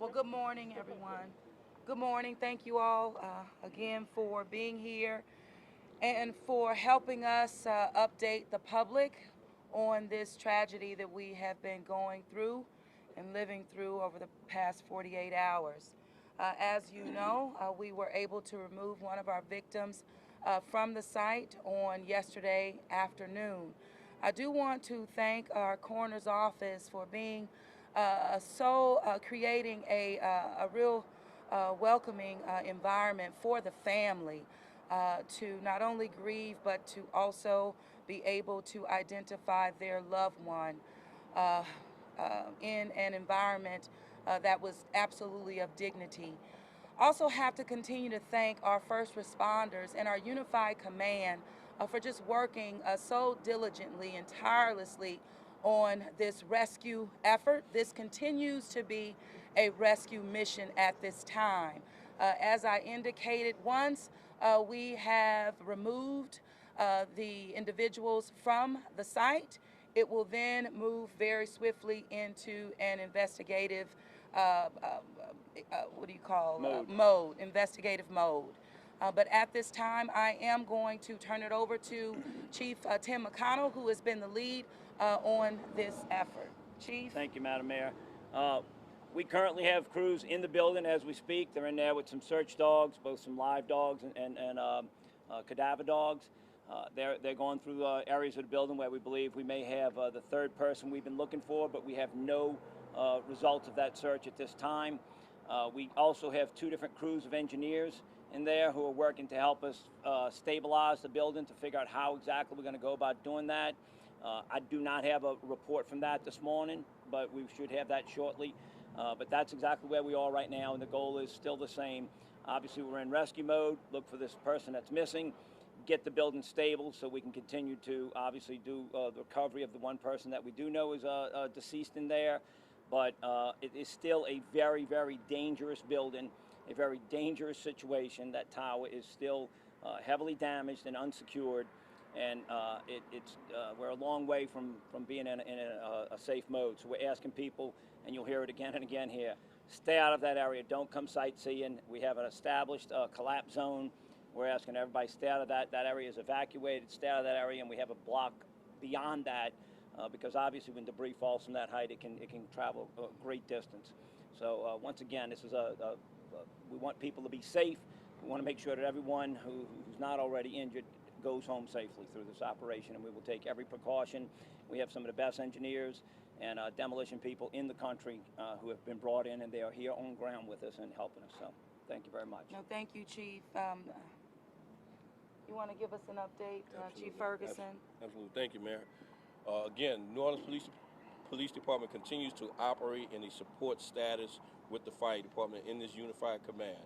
Well, good morning, everyone. Good morning. Thank you all again for being here and for helping us update the public on this tragedy that we have been going through and living through over the past 48 hours. As you know, we were able to remove one of our victims from the site on yesterday afternoon. I do want to thank our coroner's office for being creating a real welcoming environment for the family to not only grieve but to also be able to identify their loved one uh, in an environment that was absolutely of dignity. Also have to continue to thank our first responders and our unified command for just working so diligently and tirelessly on this rescue effort. This continues to be a rescue mission at this time. As I indicated, once we have removed the individuals from the site, it will then move very swiftly into an investigative what do you call mode, investigative mode. But at this time, I am going to turn it over to Chief Tim McConnell, who has been the lead on this effort. Chief? Thank you, Madam Mayor. Uh, we currently have crews in the building as we speak. They're in there with some search dogs, both some live dogs and cadaver dogs. They're going through areas of the building where we believe we may have the third person we've been looking for, but we have no results of that search at this time. We also have two different crews of engineers in there who are working to help us stabilize the building to figure out how exactly we're going to go about doing that. I do not have a report from that this morning, but we should have that shortly. But that's exactly where we are right now, and the goal is still the same. Obviously, we're in rescue mode, look for this person that's missing, get the building stable so we can continue to obviously do the recovery of the one person that we do know is deceased in there. But it is still a very, very dangerous building, a very dangerous situation. That tower is still heavily damaged and unsecured, and we're a long way from being in a safe mode. So we're asking people, and you'll hear it again and again here, stay out of that area. Don't come sightseeing. We have an established collapse zone. We're asking everybody stay out of that. That area is evacuated. Stay out of that area, and we have a block beyond that because obviously when debris falls from that height, it can travel a great distance. So once again, this is we want people to be safe. We want to make sure that everyone who's not already injured goes home safely through this operation, and we will take every precaution. We have some of the best engineers and demolition people in the country who have been brought in, and they are here on ground with us and helping us. So thank you very much. No, thank you, Chief. You want to give us an update, Chief Ferguson? Absolutely. Thank you, Mayor. Again, New Orleans Police Department continues to operate in a support status with the fire department in this unified command.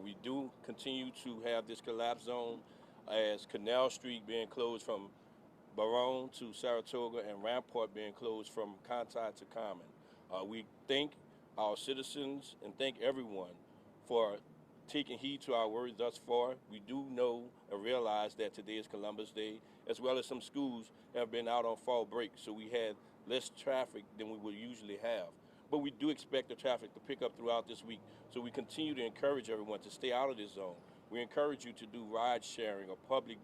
We do continue to have this collapse zone as Canal Street being closed from Baronne to Saratoga and Rampart being closed from Conti to Common. We thank our citizens and thank everyone for taking heed to our words thus far. We do know and realize that today is Columbus Day, as well as some schools have been out on fall break, so we had less traffic than we would usually have. But we do expect the traffic to pick up throughout this week, so we continue to encourage everyone to stay out of this zone. We encourage you to do ride sharing or public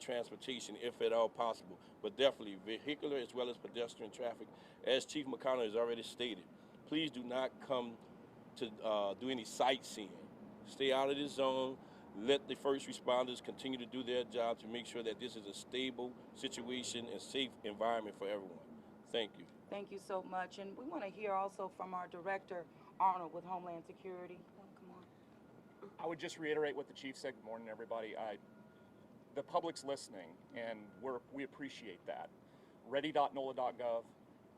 transportation if at all possible, but definitely vehicular as well as pedestrian traffic. As Chief McConnell has already stated, please do not come to do any sightseeing. Stay out of this zone. Let the first responders continue to do their job to make sure that this is a stable situation and safe environment for everyone. Thank you. Thank you so much. And we want to hear also from our Director, Arnold, with Homeland Security. Come on. I would just reiterate what the chief said. Good morning, everybody. The public's listening, and we appreciate that. Ready.nola.gov,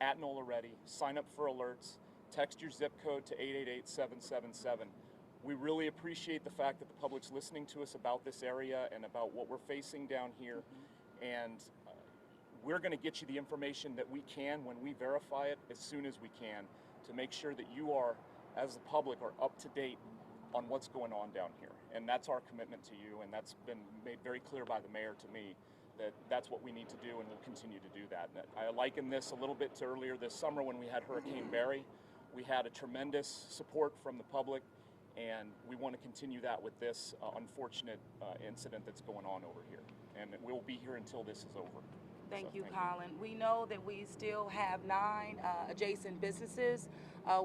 at NOLA Ready. Sign up for alerts. Text your zip code to 888-777. We really appreciate the fact that the public's listening to us about this area and about what we're facing down here. And we're going to get you the information that we can when we verify it as soon as we can to make sure that you are, as the public, are up to date on what's going on down here. And that's our commitment to you, and that's been made very clear by the mayor to me that that's what we need to do, and we'll continue to do that. And I liken this a little bit to earlier this summer when we had Hurricane Barry. We had a tremendous support from the public, and we want to continue that with this unfortunate incident that's going on over here. And we'll be here until this is over. Thank So, you, Colin. We know that we still have 9 adjacent businesses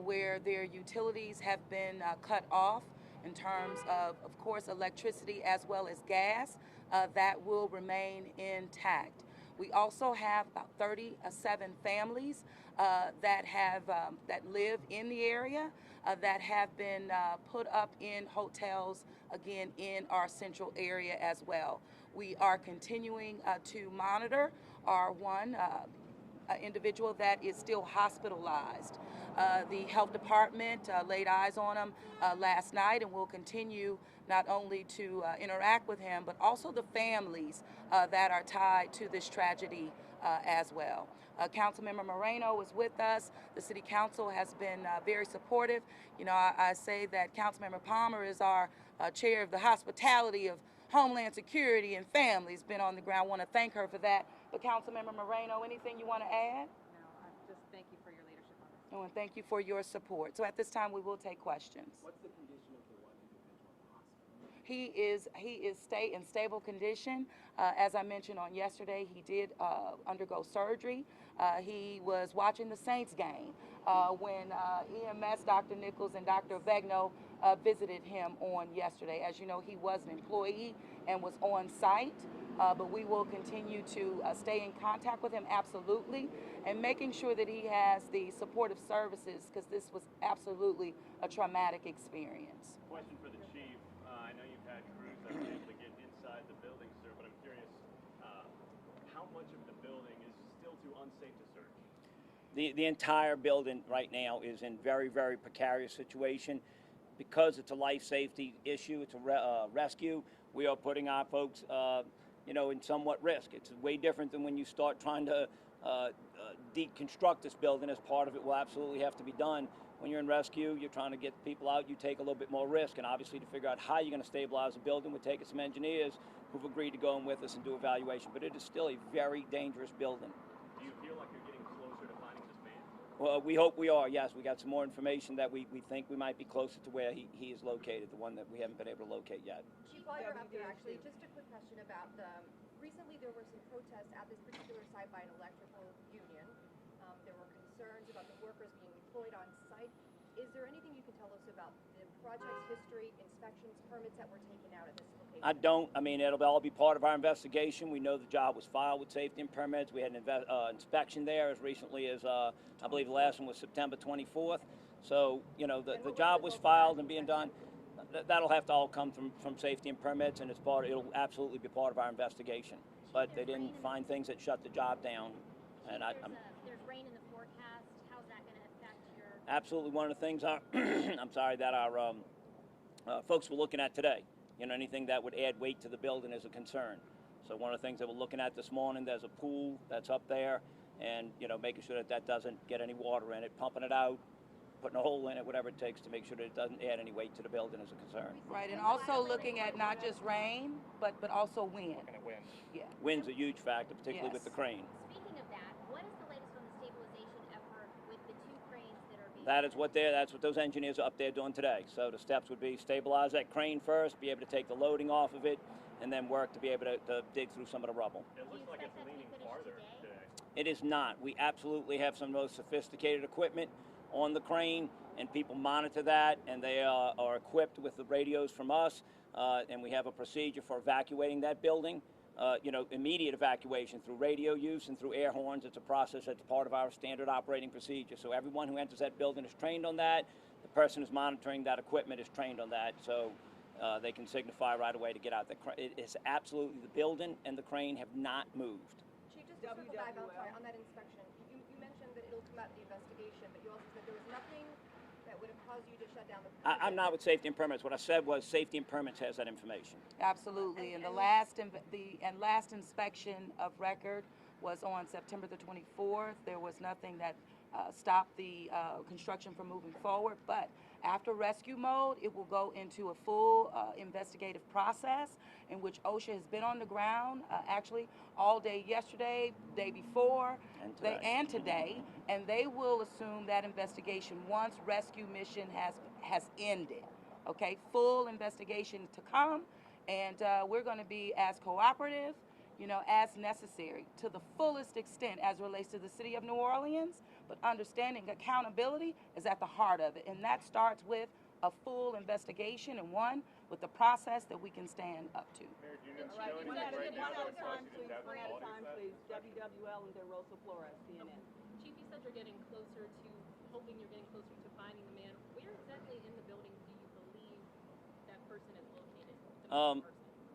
where their utilities have been cut off in terms of course, electricity as well as gas. That will remain intact. We also have about 37 families that live in the area that have been put up in hotels, again, in our central area as well. We are continuing to monitor our one individual that is still hospitalized. The health department laid eyes on him last night, and will continue not only to interact with him, but also the families that are tied to this tragedy as well. Councilmember Moreno is with us. The City Council has been very supportive. You know, I say that Councilmember Palmer is our chair of the hospitality of Homeland Security and Families, been on the ground. I want to thank her for that. But Councilmember Moreno, anything you want to add? No, I just thank you for your leadership on this. No, and thank you for your support. So at this time, we will take questions. What's the condition of the one individual in the hospital? He is in stable condition. As I mentioned on yesterday, he did undergo surgery. He was watching the Saints game when EMS, Dr. Nichols, and Dr. Vegno visited him on yesterday. As you know, he was an employee and was on site. But we will continue to stay in contact with him, absolutely, and making sure that he has the supportive services, because this was absolutely a traumatic experience. Question for the chief. I know you've had crews that were able to get inside the building, sir, but I'm curious, how much of the building is still too unsafe to search? The entire building right now is in very, very precarious situation. Because it's a life safety issue, it's a rescue, we are putting our folks you know, in somewhat risk. It's way different than when you start trying to deconstruct this building. As part of it will absolutely have to be done. When you're in rescue, you're trying to get people out, you take a little bit more risk, and obviously to figure out how you're going to stabilize the building, we're taking some engineers who've agreed to go in with us and do evaluation, but it is still a very dangerous building. Do you feel like you're getting closer to finding this man? Well, we hope we are, yes. We got some more information that we think we might be closer to where he is located, the one that we haven't been able to locate yet. Chief, while you're up there, actually, just a quick question about recently there were some protests at this particular site by an electrical union. There were concerns about the workers being employed on site. Is there anything you can tell us about the project's history, inspections, permits that were taken out at this location? I don't. I mean, it'll all be part of our investigation. We know the job was filed with safety and permits. We had an inspection there as recently as, I believe the last one was September 24th. So, you know, the job was filed and being done. That'll have to all come from safety and permits, and it'll absolutely be part of our investigation. But they didn't find things that shut the job down. And there's rain in the forecast. How's that going to affect your? Absolutely, one of the things I'm sorry, that our folks were looking at today. You know, anything that would add weight to the building is a concern. So one of the things that we're looking at this morning, there's a pool that's up there, and you know, making sure that doesn't get any water in it, pumping it out, putting a hole in it, whatever it takes to make sure that it doesn't add any weight to the building is a concern. Right, and also looking at not just rain, but also wind. And it wins. Yeah. Wind's a huge factor, particularly with Yes. the crane. Speaking of that, what is the latest on the stabilization effort with the 2 cranes that are being? That's what those engineers are up there doing today. So the steps would be stabilize that crane first, be able to take the loading off of it, and then work to be able to dig through some of the rubble. It Do looks you like expect it's that to be leaning finished farther today? today. It is not. We absolutely have some of the most sophisticated equipment on the crane, and people monitor that, and they are equipped with the radios from us, and we have a procedure for evacuating that building. You know, immediate evacuation through radio use and through air horns. It's a process that's part of our standard operating procedure. So everyone who enters that building is trained on that. The person who's monitoring that equipment is trained on that, so they can signify right away to get out. It is absolutely, the building and the crane have not moved. Chief, just to circle back, I'm sorry, on that inspection, you mentioned that it'll come out in the investigation, but you also said there was nothing that would have caused you to shut down the project. I'm not with safety and permits. What I said was safety and permits has that information. Absolutely, and the last inspection of record was on September the 24th. There was nothing that stopped the construction from moving forward, but After rescue mode, it will go into a full investigative process in which OSHA has been on the ground actually all day yesterday, day before, And today. today, and they will assume that investigation once rescue mission has ended. Okay, full investigation to come, and we're going to be as cooperative, as necessary to the fullest extent as relates to the city of New Orleans, but understanding accountability is at the heart of it. And that starts with a full investigation and one with the process that we can stand up to. Mayor, do you know All right, anything one at right now that a would cause time, you to please. doubt the One at a quality of time, that please. inspection? WWL and then Rosa Flores, CNN. Chief, you said you're getting closer to, hoping you're getting closer to finding the man. Where exactly in the building do you believe that person is located? The missing person?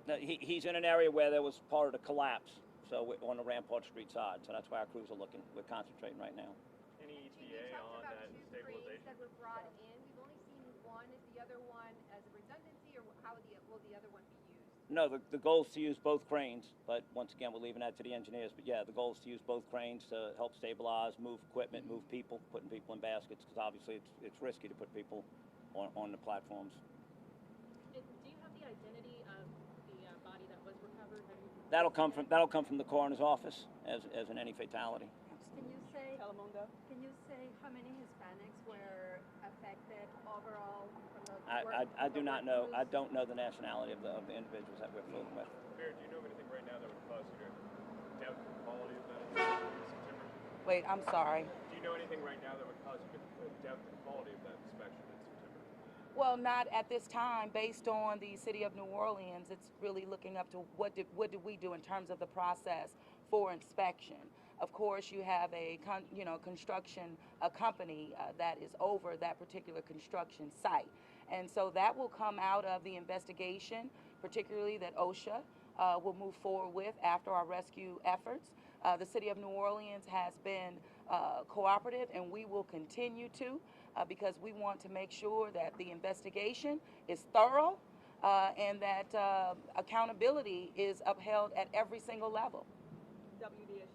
No, he's in an area where there was part of the collapse, so we're on the Rampart Street side. So that's why our crews are looking. We're concentrating right now. Any Chief, you ETA talked on about that two cranes stabilization? that were brought in. We've only seen one. Is the other one as a redundancy, or how will the other one be used? No, the goal is to use both cranes, but once again, we're leaving that to the engineers. But yeah, the goal is to use both cranes to help stabilize, move equipment, move people, putting people in baskets, because obviously it's risky to put people on the platforms. And do you have the identity of the body that was recovered? Have you That'll come from the coroner's office as in any fatality. Can you say Telemundo. how many Hispanics were affected overall from the I do not know. I don't know the nationality of the individuals that we're floating with. Mayor, do you know of anything right now that would cause you to doubt the quality of that inspection in September? Wait, I'm sorry. Do you know anything right now that would cause you to doubt the quality of that inspection in September? Well, not at this time. Based on the city of New Orleans, it's really looking up to what did we do in terms of the process for inspection. Of course, you have a construction company that is over that particular construction site, and so that will come out of the investigation, particularly that OSHA will move forward with after our rescue efforts. The city of New Orleans has been cooperative, and we will continue to. Because we want to make sure that the investigation is thorough and that accountability is upheld at every single level. WDSU.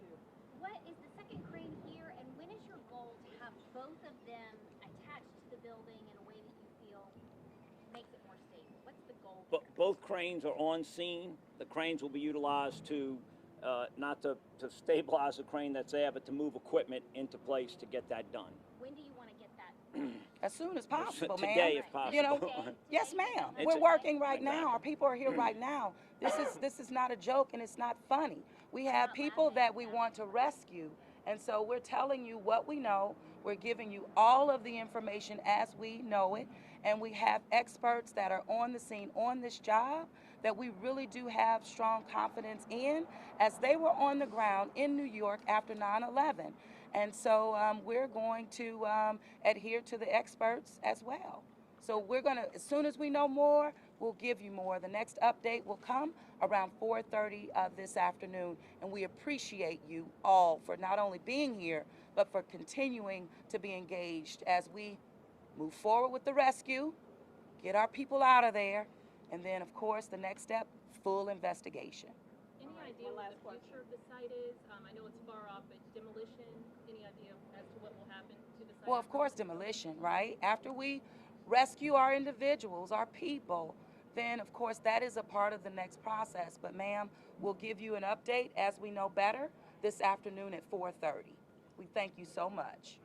What is the second crane here, and when is your goal to have both of them attached to the building in a way that you feel makes it more stable? What's the goal there? Both cranes are on scene. The cranes will be utilized to not to stabilize the crane that's there, but to move equipment into place to get that done. When do you want to get that? As soon as possible, ma'am. Today, if possible. You know, Today? yes, Today? ma'am. It's We're a- working right now. Our people are here right now. This is not a joke, and it's not funny. We have people that we want to rescue, and so we're telling you what we know. We're giving you all of the information as we know it, and we have experts that are on the scene on this job that we really do have strong confidence in, as they were on the ground in New York after 9/11. And so we're going to adhere to the experts as well. So we're going to, as soon as we know more, we'll give you more. The next update will come around 4:30 this afternoon. And we appreciate you all for not only being here, but for continuing to be engaged as we move forward with the rescue, get our people out of there, and then, of course, the next step, full investigation. Any All right, idea one what last the future of the site is? I know it's far off, but demolition, any idea as to what will happen to the site? Well, of course, demolition, right? After we rescue our individuals, our people, then of course that is a part of the next process. But ma'am, we'll give you an update as we know better this afternoon at 4:30. We thank you so much.